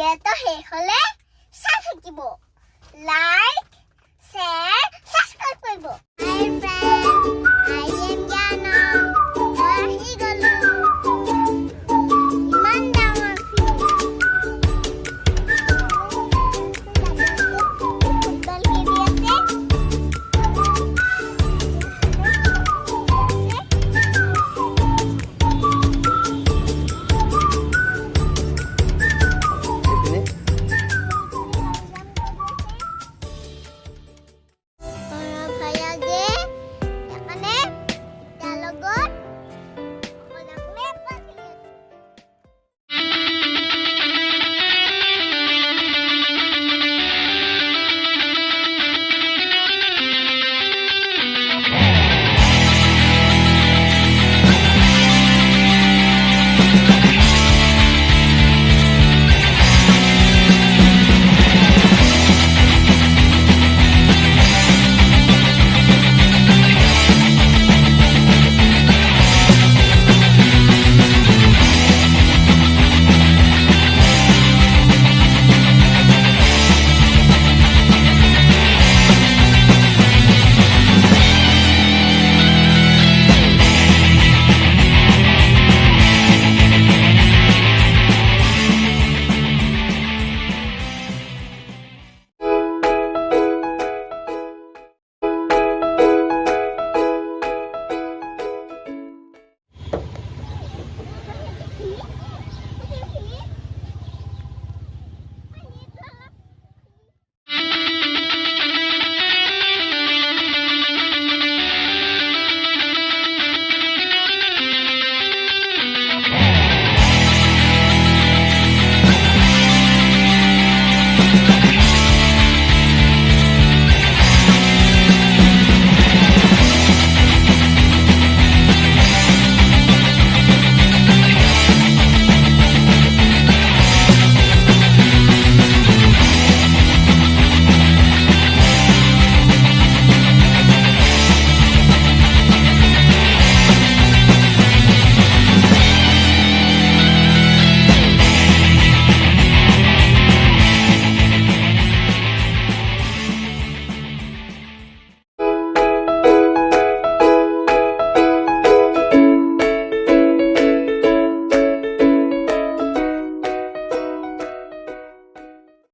ভিডিঅ'টো শেষ হ'লে চাই থাকিব লাইক শ্বেয়াৰ সাবস্ক্ৰাইব কৰিব হাই ফ্ৰেন্ড আই এম জানা মই আহি গলো ইমান ডাঙৰ ফিল্ড ফুটবল খেলি আছে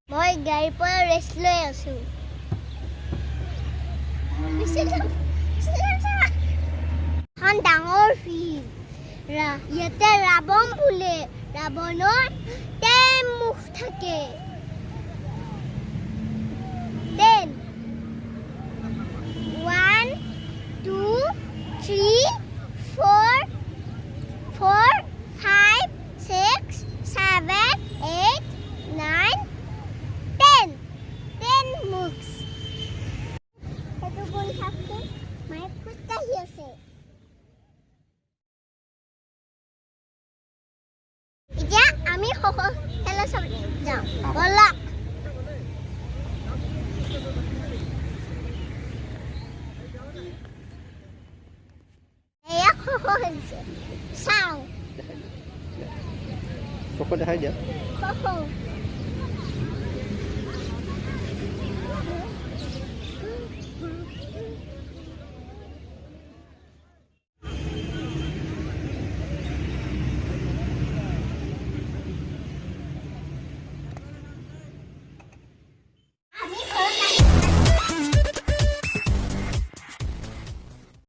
মই গাড়ীৰ পৰা ৰেষ্ট লৈ আছো এখন ডাঙৰ ফিল্ড ইয়াতে ৰাৱণ বোলে ৰাৱণৰ 10 মুখ থাকে 10 1 2 3 4 4 5 6 7 8 9 10 মুখ সেইটো কৰি থাকোঁ মায়ে ফুট আহি আছে এতিয়া আমি খেলা চাব যাওঁ বলক এয়া হৈছে চাওঁ দেখাই দিয়া